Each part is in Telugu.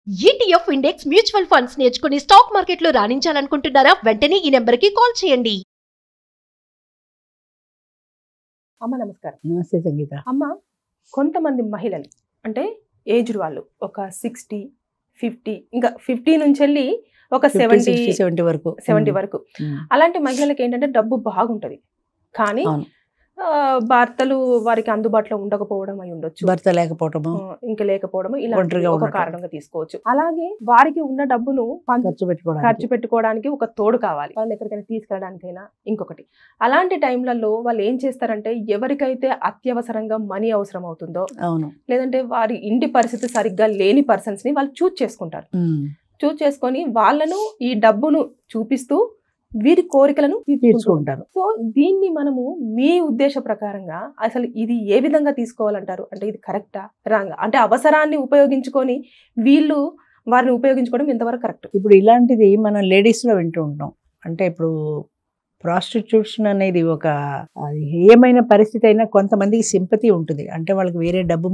ETF ఇండెక్స్ మ్యూచువల్ ఫండ్స్ నేర్చుకుని స్టాక్ మార్కెట్లో రాణించాలనుకుంటున్నారా? వెంటనే ఈ నెంబర్కి కాల్ చేయండి. అమ్మ నమస్కారం. నమస్తే సంగీత. అమ్మ, కొంతమంది మహిళలు అంటే ఏజ్డ్ వాళ్ళు ఒక 60, 50 ఇంకా 50 నుంచి వెళ్ళి ఒక 70 వరకు అలాంటి మహిళలకి ఏంటంటే డబ్బు బాగుంటది, కానీ భర్తలు వారికి అందుబాటులో ఉండకపోవడం అయి ఉండొచ్చు, భర్త లేకపోవడము ఇంకా లేకపోవడము ఇలా ఒక కారణంగా తీసుకోవచ్చు. అలాగే వారికి ఉన్న డబ్బును ఖర్చు పెట్టుకోవడానికి ఒక తోడు కావాలి, వాళ్ళు ఎక్కడికైనా తీసుకెళ్ళడానికైనా ఇంకొకటి. అలాంటి టైంలలో వాళ్ళు ఏం చేస్తారంటే, ఎవరికైతే అత్యవసరంగా మనీ అవసరం అవుతుందో లేదంటే వారి ఇంటి పరిస్థితి సరిగ్గా లేని పర్సన్స్ ని వాళ్ళు చూజ్ చేసుకుంటారు. చూజ్ చేసుకొని వాళ్ళను ఈ డబ్బును చూపిస్తూ వీరి కోరికలను తీర్చుకుంటారు. సో దీన్ని మనము మీ ఉద్దేశ ప్రకారంగా అసలు ఇది ఏ విధంగా తీసుకోవాలంటారు? అంటే ఇది కరెక్టా రాంగా? అంటే అవసరాన్ని ఉపయోగించుకొని వీళ్ళు వారిని ఉపయోగించుకోవడం ఎంతవరకు కరెక్ట్? ఇప్పుడు ఇలాంటిది మనం లేడీస్లో వింటూ ఉంటాం. అంటే ఇప్పుడు ప్రాస్టిట్యూషన్ అనేది ఒక ఏమైన పరిస్థితి అయినా కొంతమందికి సింపతి ఉంటుంది. అంటే వాళ్ళకి వేరే డబ్బు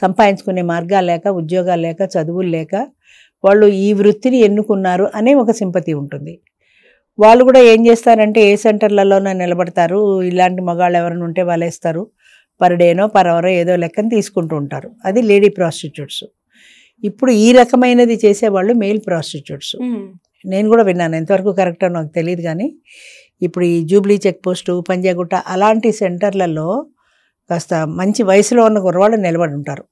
సంపాదించుకునే మార్గాలు లేక, ఉద్యోగాలు లేక, చదువులు లేక వాళ్ళు ఈ వృత్తిని ఎన్నుకున్నారు అనే ఒక సింపతి ఉంటుంది. వాళ్ళు కూడా ఏం చేస్తారంటే ఏ సెంటర్లలోనే నిలబడతారు, ఇలాంటి మగాళ్ళు ఎవరైనా ఉంటే వాళ్ళు వేస్తారు, పర్ డేనో పర్ అవరో ఏదో లెక్కను తీసుకుంటూ ఉంటారు. అది లేడీ ప్రాస్టిట్యూట్స్. ఇప్పుడు ఈ రకమైనది చేసేవాళ్ళు మెయిల్ ప్రాస్టిట్యూట్స్. నేను కూడా విన్నాను, ఎంతవరకు కరెక్టో నాకు తెలియదు, కానీ ఇప్పుడు ఈ జూబ్లీ చెక్ పోస్టు, పంజాగుట్ట అలాంటి సెంటర్లలో కాస్త మంచి వయసులో ఉన్న కుర్రవాళ్ళు నిలబడి ఉంటారు.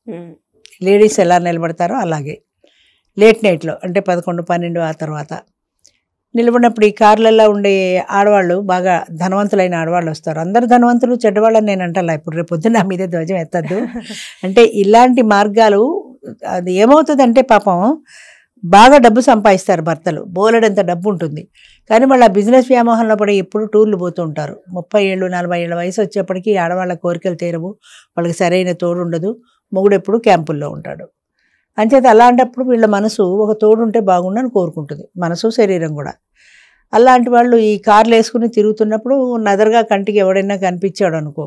లేడీస్ ఎలా నిలబడతారో అలాగే లేట్ నైట్లో అంటే 11, 12 ఆ తర్వాత నిలబడినప్పుడు ఈ కార్లలో ఉండే ఆడవాళ్ళు, బాగా ధనవంతులైన ఆడవాళ్ళు వస్తారు. అందరు ధనవంతులు చెడ్డవాళ్ళని నేను అంటలా, ఇప్పుడు రేపు పొద్దున్న నా మీదే ధ్వజం ఎత్తద్దు. అంటే ఇలాంటి మార్గాలు అది ఏమవుతుందంటే, పాపం బాగా డబ్బు సంపాదిస్తారు భర్తలు, బోలెడంత డబ్బు ఉంటుంది, కానీ వాళ్ళు ఆ బిజినెస్ వ్యామోహంలో పడి ఎప్పుడు టూర్లు పోతూ ఉంటారు. 30 ఏళ్ళు 40 ఏళ్ళ వయసు వచ్చేప్పటికీ ఆడవాళ్ళ కోరికలు తీరవు, వాళ్ళకి సరైన తోడు ఉండదు, మొగుడు ఎప్పుడు క్యాంపుల్లో ఉంటాడు. అంచేత అలాంటప్పుడు వీళ్ళ మనసు ఒక తోడు ఉంటే బాగుండని కోరుకుంటుంది, మనసు శరీరం కూడా. అలాంటి వాళ్ళు ఈ కార్లు వేసుకుని తిరుగుతున్నప్పుడు నదరగా కంటికి ఎవడైనా కనిపించాడు అనుకో,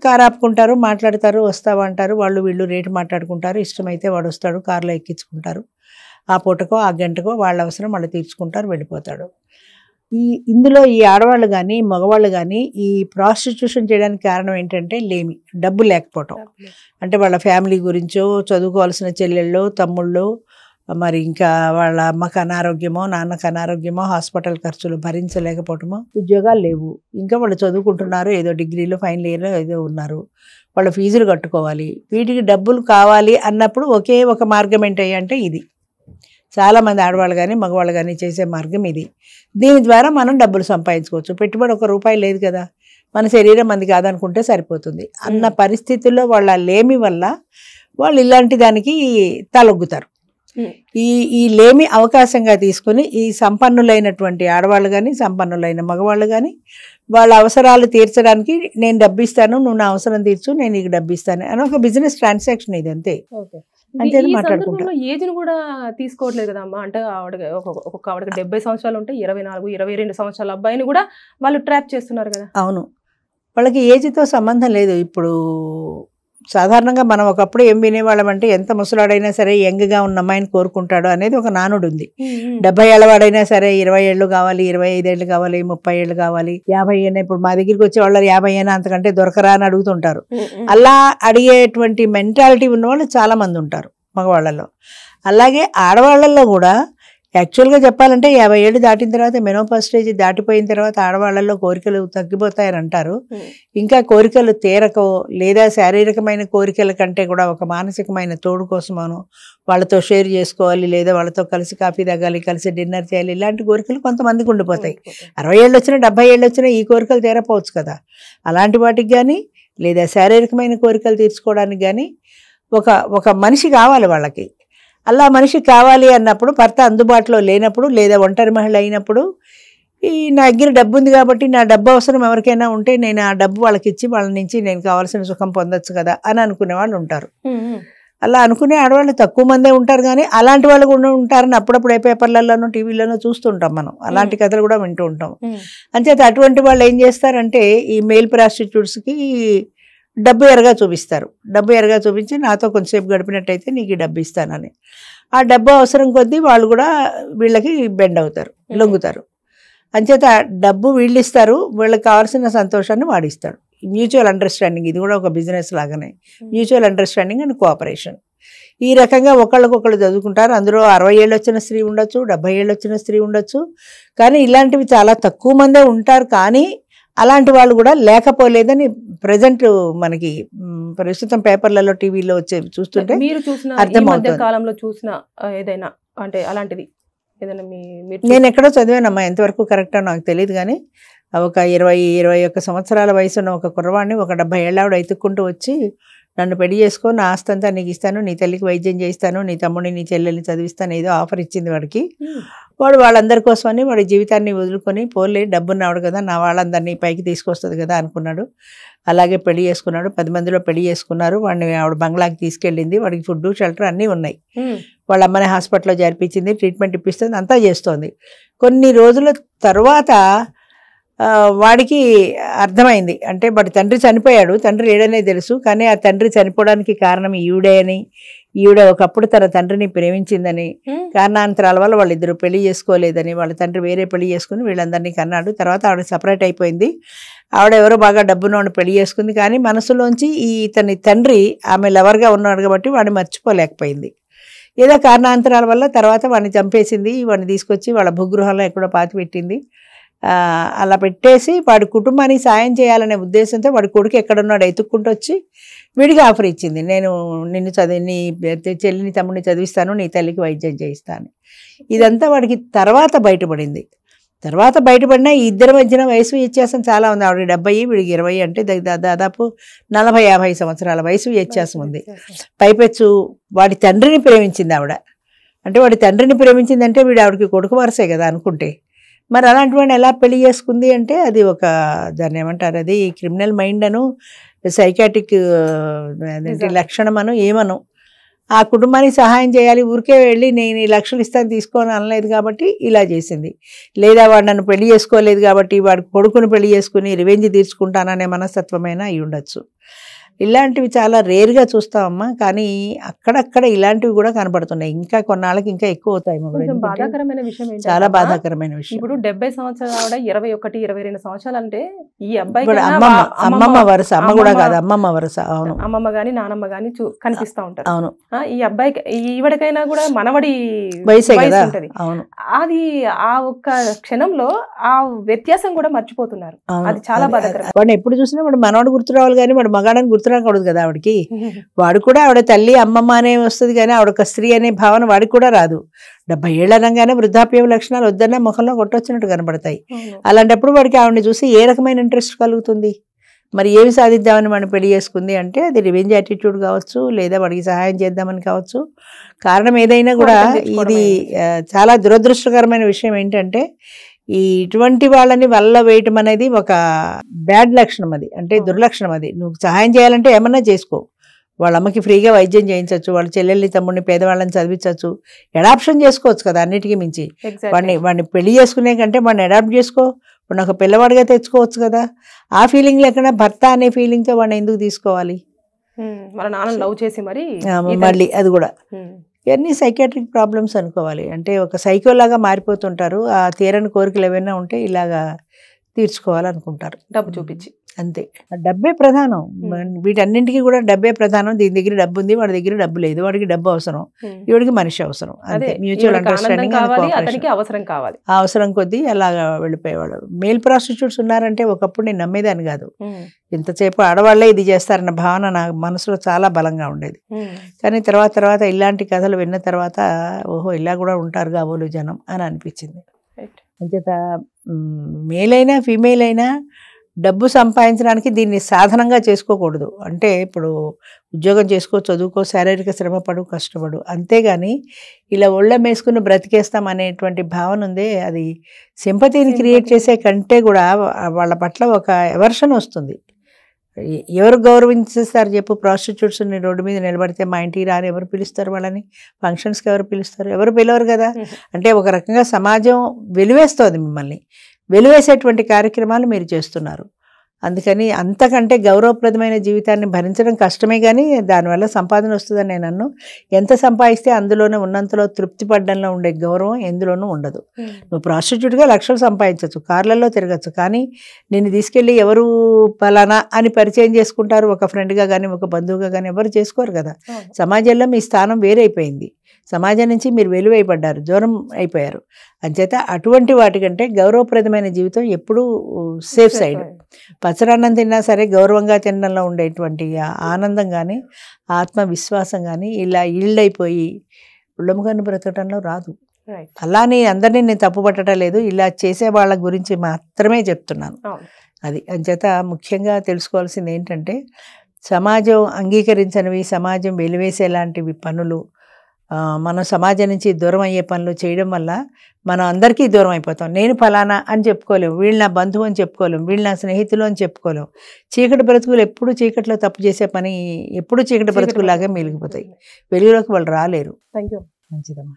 కారు ఆపుకుంటారు, మాట్లాడతారు, వస్తావా అంటారు, వాళ్ళు వీళ్ళు రేటు మాట్లాడుకుంటారు, ఇష్టమైతే వాడు వస్తాడు, కారులో ఎక్కించుకుంటారు, ఆ పూటకో ఆ గంటకో వాళ్ళ అవసరం వాళ్ళు తీర్చుకుంటారు, వెళ్ళిపోతాడు. ఇందులో ఈ ఆడవాళ్ళు కానీ మగవాళ్ళు కానీ ఈ ప్రాస్టిట్యూషన్ చేయడానికి కారణం ఏంటంటే లేమి, డబ్బు లేకపోవటం. అంటే వాళ్ళ ఫ్యామిలీ గురించో, చదువుకోవాల్సిన చెల్లెళ్ళు, తమ్ముళ్ళు, మరి ఇంకా వాళ్ళ అమ్మకు అనారోగ్యమో, నాన్నకు అనారోగ్యమో, హాస్పిటల్ ఖర్చులు భరించలేకపోవటమో, ఉద్యోగాలు లేవు, ఇంకా వాళ్ళు చదువుకుంటున్నారు, ఏదో డిగ్రీలో ఫైనల్ ఇయర్లో ఏదో ఉన్నారు, వాళ్ళ ఫీజులు కట్టుకోవాలి, వీటికి డబ్బులు కావాలి అన్నప్పుడు ఒకే ఒక మార్గం ఏంటంటే ఇది. చాలామంది ఆడవాళ్ళు కానీ మగవాళ్ళు కానీ చేసే మార్గం ఇది. దీని ద్వారా మనం డబ్బులు సంపాదించుకోవచ్చు, పెట్టుబడి ₹1 లేదు కదా, మన శరీరం మంది కాదనుకుంటే సరిపోతుంది అన్న పరిస్థితుల్లో వాళ్ళ లేమి వల్ల వాళ్ళు ఇలాంటి దానికి తలొగ్గుతారు. ఈ లేమి అవకాశంగా తీసుకుని ఈ సంపన్నులైనటువంటి ఆడవాళ్ళు కానీ సంపన్నులైన మగవాళ్ళు కానీ వాళ్ళ అవసరాలు తీర్చడానికి నేను డబ్బిస్తాను, నువ్వు నా అవసరం తీర్చు, నేను నీకు డబ్బిస్తాను అని ఒక బిజినెస్ ట్రాన్సాక్షన్ ఇది, అంతే. ఏజ్ కూడా తీసుకోవట్లేదు కదా అమ్మ. అంటే ఒక్కొక్క ఆవిడకి 70 సంవత్సరాలు ఉంటే 24, 22 సంవత్సరాల అబ్బాయిని కూడా వాళ్ళు ట్రాప్ చేస్తున్నారు కదా. అవును, వాళ్ళకి ఏజ్తో సంబంధం లేదు. ఇప్పుడు సాధారణంగా మనం ఒకప్పుడు ఏం వినేవాళ్ళం అంటే, ఎంత ముసలాడైనా సరే యంగ్గా ఉన్న అమ్మాయిని కోరుకుంటాడు అనేది ఒక నానుడు ఉంది. 70 ఏళ్ళవాడైనా సరే 20 ఏళ్ళు కావాలి, 25 ఏళ్ళు కావాలి, 30 ఏళ్ళు కావాలి, 50 అయినా. ఇప్పుడు మా దగ్గరికి వచ్చే వాళ్ళు 50 అయినా అంతకంటే దొరకరా అని అడుగుతుంటారు. అలా అడిగేటువంటి మెంటాలిటీ ఉన్నవాళ్ళు చాలామంది ఉంటారు మగవాళ్ళలో. అలాగే ఆడవాళ్ళల్లో కూడా యాక్చువల్గా చెప్పాలంటే 50 ఏళ్ళు దాటిన తర్వాత, మెనోపాజ్ స్టేజ్ దాటిపోయిన తర్వాత ఆడవాళ్ళల్లో కోరికలు తగ్గిపోతాయని అంటారు. ఇంకా కోరికలు తీరకో, లేదా శారీరకమైన కోరికల కంటే కూడా ఒక మానసికమైన తోడు కోసమను వాళ్ళతో షేర్ చేసుకోవాలి, లేదా వాళ్ళతో కలిసి కాఫీ తాగాలి, కలిసి డిన్నర్ చేయాలి, ఇలాంటి కోరికలు కొంతమందికి ఉండిపోతాయి. 60 ఏళ్ళు వచ్చినా 70 ఏళ్ళు వచ్చినా ఈ కోరికలు తీరపోవచ్చు కదా. అలాంటి వాటికి కానీ, లేదా శారీరకమైన కోరికలు తీర్చుకోవడానికి కానీ ఒక మనిషి కావాలి వాళ్ళకి. అలా మనిషి కావాలి అన్నప్పుడు భర్త అందుబాటులో లేనప్పుడు, లేదా ఒంటరి మహిళ అయినప్పుడు, నా దగ్గర డబ్బు ఉంది కాబట్టి నా డబ్బు అవసరం ఎవరికైనా ఉంటే నేను ఆ డబ్బు వాళ్ళకి ఇచ్చి వాళ్ళ నుంచి నేను కావాల్సిన సుఖం పొందొచ్చు కదా అని అనుకునే వాళ్ళు ఉంటారు. అలా అనుకునే ఆడవాళ్ళు తక్కువ మందే ఉంటారు, కానీ అలాంటి వాళ్ళు కూడా ఉంటారని అప్పుడప్పుడు ఏ పేపర్లలోనూ టీవీలోనూ చూస్తుంటాం మనం. అలాంటి కథలు కూడా వింటూ ఉంటాం. అంచేత అటువంటి వాళ్ళు ఏం చేస్తారంటే, ఈ మెయిల్ ప్రాస్టిట్యూట్స్కి డబ్బు ఎరగా చూపిస్తారు. డబ్బు ఎరగా చూపించి నాతో కొంచెంసేపు గడిపినట్టయితే నీకు ఈ డబ్బు ఇస్తానని. ఆ డబ్బు అవసరం కొద్దీ వాళ్ళు కూడా వీళ్ళకి బెండ్ అవుతారు, లొంగుతారు. అంచేత డబ్బు వీళ్ళు ఇస్తారు, వీళ్ళకి కావాల్సిన సంతోషాన్ని వాడిస్తాడు. మ్యూచువల్ అండర్స్టాండింగ్, ఇది కూడా ఒక బిజినెస్ లాగానే. Mutual understanding and cooperation. ఈ రకంగా ఒకళ్ళకొకళ్ళు చదువుకుంటారు. అందులో 60 ఏళ్ళు వచ్చిన స్త్రీ ఉండొచ్చు, 70 ఏళ్ళు వచ్చిన స్త్రీ ఉండొచ్చు. కానీ ఇలాంటివి చాలా తక్కువ మందే ఉంటారు. కానీ అలాంటి వాళ్ళు కూడా లేకపోలేదని ప్రజెంట్ మనకి ప్రస్తుతం పేపర్లలో టీవీలో వచ్చే చూస్తుంటే మీరు చూసిన ఈ మధ్య కాలంలో చూసిన ఏదైనా అంటే అలాంటిది ఏదైనా నేను ఎక్కడో చదివానమ్మా, ఎంతవరకు కరెక్టో నాకు తెలియదు. కానీ ఒక 20-21 సంవత్సరాల వయసు ఉన్న ఒక కుర్రవాడిని ఒక 70 ఏళ్ళ ఆవిడ ఎత్తుక్కుంటూ వచ్చి, నన్ను పెళ్లి చేసుకో, నా ఆస్తంతా నీకు ఇస్తాను, నీ తల్లికి వైద్యం చేయిస్తాను, నీ తమ్ముడిని నీ చెల్లెల్ని చదివిస్తాను, ఏదో ఆఫర్ ఇచ్చింది వాడికి. వాడు వాళ్ళందరి కోసమని వాడి జీవితాన్ని వదులుకొని, పోలే డబ్బున్నాడు కదా, నా వాళ్ళందరినీ పైకి తీసుకొస్తుంది కదా అనుకున్నాడు. అలాగే పెళ్లి చేసుకున్నాడు. 10 మందిలో పెళ్లి చేసుకున్నారు. వాడిని ఆవిడ బంగ్లాకి తీసుకెళ్ళింది. వాడికి ఫుడ్, షెల్టర్ అన్నీ ఉన్నాయి. వాళ్ళ అమ్మని హాస్పిటల్లో జరిపించింది, ట్రీట్మెంట్ ఇప్పిస్తుంది, అంతా చేస్తోంది. కొన్ని రోజుల తర్వాత వాడికి అర్థమైంది, అంటే వాడి తండ్రి చనిపోయాడు, తండ్రి లేడనే తెలుసు. కానీ ఆ తండ్రి చనిపోవడానికి కారణం ఈవిడే అని, ఈవిడ ఒకప్పుడు తన తండ్రిని ప్రేమించిందని, కారణాంతరాల వల్ల వాళ్ళిద్దరు పెళ్లి చేసుకోలేదని, వాళ్ళ తండ్రి వేరే పెళ్లి చేసుకుని వీళ్ళందరినీ కన్నాడు. తర్వాత ఆవిడ సపరేట్ అయిపోయింది. ఆవిడ ఎవరో బాగా డబ్బున్న పెళ్లి చేసుకుంది. కానీ మనసులోంచి ఇతని తండ్రి ఆమె లవర్గా ఉన్నాడు కాబట్టి వాడిని మర్చిపోలేకపోయింది. ఏదో కారణాంతరాల వల్ల తర్వాత వాడిని చంపేసింది. వాడిని తీసుకొచ్చి వాళ్ళ భూగృహంలో ఎక్కడో పాతి పెట్టింది. అలా పెట్టేసి వాడి కుటుంబానికి సాయం చేయాలనే ఉద్దేశంతో వాడి కొడుకు ఎక్కడున్నాడు ఎత్తుక్కుంటూ వచ్చి వీడికి ఆఫర్ ఇచ్చింది, నేను నిన్ను నీ చెల్లిని తమ్ముడిని చదివిస్తాను, నీ తల్లికి వైద్యం చేయిస్తాను. ఇదంతా వాడికి తర్వాత బయటపడింది. తర్వాత బయటపడినా ఈ ఇద్దరి మధ్యన వయసు వ్యత్యాసం చాలా ఉంది. ఆవిడ 70, వీడికి 20, అంటే దాదాపు 40-50 సంవత్సరాల వయసు వ్యత్యాసం ఉంది. పైపెచ్చు వాడి తండ్రిని ప్రేమించింది ఆవిడ. అంటే వాడి తండ్రిని ప్రేమించిందంటే వీడు ఆవిడకి కొడుకు వరసే కదా అనుకుంటే. మరి అలాంటి వాడిని ఎలా పెళ్లి చేసుకుంది అంటే అది ఒక, దాన్ని ఏమంటారు, అది క్రిమినల్ మైండ్ అను, సైకాటిక్ లక్షణం అను, ఏమను. ఆ కుటుంబానికి సహాయం చేయాలి, ఊరికే వెళ్ళి నేను ఈ లక్షలు ఇస్తాను తీసుకోని అనలేదు కాబట్టి ఇలా చేసింది. లేదా వాడు నన్ను పెళ్లి చేసుకోలేదు కాబట్టి వాడి కొడుకుని పెళ్లి చేసుకుని రివెంజ్ తీర్చుకుంటాననే మనస్తత్వమైనా అయి ఉండొచ్చు. ఇలాంటివి చాలా రేర్గా చూస్తామమ్మా. కానీ అక్కడక్కడ ఇలాంటివి కూడా కనబడుతున్నాయి. ఇంకా కొన్నాళ్ళకి ఇంకా ఎక్కువ అవుతాయి. బాధాకరమైన విషయం, చాలా బాధాకరమైన విషయం. ఇప్పుడు 70 సంవత్సరాలు 21-22 సంవత్సరాలు అంటే ఈ అబ్బాయి అమ్మమ్మ వరుస, అమ్మ కూడా కాదు, అమ్మమ్మ వరుస. అవును, అమ్మమ్మ గాని నానమ్మ గాని కనిపిస్తా ఉంటారు. అవును, ఈ అబ్బాయికి ఈవిడకైనా కూడా మనవడి వయసే కదా. అవును, అది ఆ ఒక్క క్షణంలో ఆ వ్యత్యాసం కూడా మర్చిపోతున్నారు. అది చాలా బాధాకరం. వాడిని ఎప్పుడు చూసినా వాడు మనవాడు గుర్తు రావాలి కానీ వాడు మగాడని గుర్తురాకూడదు కదా ఆవిడకి. వాడు కూడా ఆవిడ తల్లి అమ్మమ్మ అనే వస్తుంది కానీ ఆవిడ ఒక స్త్రీ అనే భావన వాడికి కూడా రాదు. 70 ఏళ్ళు అనగానే వృద్ధాప్య లక్షణాలు వద్దన్న ముఖంలో కొట్టొచ్చినట్టు కనబడతాయి. అలాంటప్పుడు వాడికి ఆవిడని చూసి ఏ రకమైన ఇంట్రెస్ట్ కలుగుతుంది? మరి ఏమి సాధిద్దామని మనం పెళ్లి చేసుకుంది అంటే అది రివెంజ్ యాటిట్యూడ్ కావచ్చు, లేదా వాడికి సహాయం చేద్దామని కావచ్చు. కారణం ఏదైనా కూడా ఇది చాలా దురదృష్టకరమైన విషయం ఏంటంటే ఇటువంటి వాళ్ళని వల్ల వేయటం అనేది ఒక బ్యాడ్ లక్షణం. అది అంటే దుర్లక్షణం. అది నువ్వు సహాయం చేయాలంటే ఏమన్నా చేసుకో. వాళ్ళ అమ్మకి ఫ్రీగా వైద్యం చేయించవచ్చు, వాళ్ళ చెల్లెల్ని తమ్ముడిని పేదవాళ్ళని చదివించవచ్చు, అడాప్షన్ చేసుకోవచ్చు కదా. అన్నిటికీ మించి వాడిని పెళ్లి చేసుకునే కంటే వాడిని అడాప్ట్ చేసుకో, వాడిని ఒక పిల్లవాడిగా తెచ్చుకోవచ్చు కదా. ఆ ఫీలింగ్ లేకుండా భర్త అనే ఫీలింగ్తో వాడిని ఎందుకు తీసుకోవాలి? వాళ్ళ నాన్న లవ్ చేసి మళ్ళీ అది కూడా ఇవన్నీ సైకాట్రిక్ ప్రాబ్లమ్స్ అనుకోవాలి. అంటే ఒక సైకోలాగా మారిపోతుంటారు. ఆ తీరని కోరికలు ఏమైనా ఉంటే ఇలాగా తీర్చుకోవాలనుకుంటారు డబ్బు చూపించి. అంతే, డబ్బే ప్రధానం. వీటన్నింటికి కూడా డబ్బే ప్రధానం. దీని దగ్గర డబ్బు ఉంది, వాడి దగ్గర డబ్బు లేదు. వాడికి డబ్బు అవసరం, ఈవిడికి మనిషి అవసరం. అంతే, మ్యూచువల్ అండర్స్టాండింగ్, అవసరం కావాలి. ఆ అవసరం కొద్దీ అలాగా వెళ్ళిపోయేవాడు. మేల్ ప్రాస్టిట్యూట్స్ ఉన్నారంటే ఒకప్పుడు నేను నమ్మేదాన్ని కాదు. ఇంతసేపు ఆడవాళ్లే ఇది చేస్తారన్న భావన నా మనసులో చాలా బలంగా ఉండేది. కానీ తర్వాత ఇలాంటి కథలు విన్న తర్వాత ఓహో ఇలా కూడా ఉంటారు కాబోలు జనం అని అనిపించింది. అంచేత మేల్ అయినా ఫీమేల్ అయినా డబ్బు సంపాదించడానికి దీన్ని సాధనంగా చేసుకోకూడదు. అంటే ఇప్పుడు ఉద్యోగం చేసుకో, చదువుకో, శారీరక శ్రమ పడు, కష్టపడు, అంతేగాని ఇలా ఒళ్ళం వేసుకుని బ్రతికేస్తాం అనేటువంటి భావన ఉందే, అది సింపతిని క్రియేట్ చేసే కంటే కూడా వాళ్ళ పట్ల ఒక ఎవర్షన్ వస్తుంది. ఎవరు గౌరవించేస్తారు చెప్పు? ప్రాస్టిట్యూట్స్ని రోడ్డు మీద నిలబడితే మా ఇంటికి రాని ఎవరు పిలుస్తారు? వాళ్ళని ఫంక్షన్స్కి ఎవరు పిలుస్తారు? ఎవరు పిలవరు కదా. అంటే ఒక రకంగా సమాజం వెలివేస్తుంది మిమ్మల్ని. వెలివేసేటువంటి కార్యక్రమాలు మీరు చేస్తున్నారు. అందుకని అంతకంటే గౌరవప్రదమైన జీవితాన్ని భరించడం కష్టమే, కానీ దానివల్ల సంపాదన వస్తుందని నేను అన్ను. ఎంత సంపాదిస్తే అందులోనే ఉన్నంతలో తృప్తి పడ్డంలో ఉండే గౌరవం ఎందులోనూ ఉండదు. నువ్వు ప్రాస్టిట్యూట్గా లక్షలు సంపాదించవచ్చు, కార్లలో తిరగచ్చు, కానీ నిన్ను తీసుకెళ్ళి ఎవరు పలానా అని పరిచయం చేసుకుంటారు? ఒక ఫ్రెండ్గా కానీ ఒక బంధువుగా కానీ ఎవరు చేసుకోరు కదా. సమాజంలో మీ స్థానం వేరైపోయింది, సమాజం నుంచి మీరు వెలువైపడ్డారు, దూరం అయిపోయారు. అంచేత అటువంటి వాటికంటే గౌరవప్రదమైన జీవితం ఎప్పుడూ సేఫ్ సైడ్. పచ్చరన్నం తిన్నా సరే గౌరవంగా తినడంలో ఉండేటువంటి ఆనందం కానీ ఆత్మవిశ్వాసం కానీ ఇలా ఈల్డైపోయి ఉళ్ళముగాను బ్రతకటంలో రాదు. అలానే అందరినీ నేను తప్పు పట్టడం లేదు, ఇలా చేసే వాళ్ళ గురించి మాత్రమే చెప్తున్నాను. అది అంచేత ముఖ్యంగా తెలుసుకోవాల్సింది ఏంటంటే, సమాజం అంగీకరించనివి, సమాజం వెలివేసేలాంటివి పనులు, మనం సమాజం నుంచి దూరం అయ్యే పనులు చేయడం వల్ల మనం అందరికీ దూరం అయిపోతాం. నేను ఫలానా అని చెప్పుకోలేము, వీళ్ళు నా బంధువు అని చెప్పుకోలేము, వీళ్ళు నా స్నేహితులు అని చెప్పుకోలేము. చీకటి బ్రతుకులు ఎప్పుడు చీకట్లో తప్పు చేసే పని ఎప్పుడు చీకటి బ్రతుకులాగా మిగిలిపోతాయి, వెలుగులోకి వాళ్ళు రాలేరు. Thank you. మంచిదమ్మా.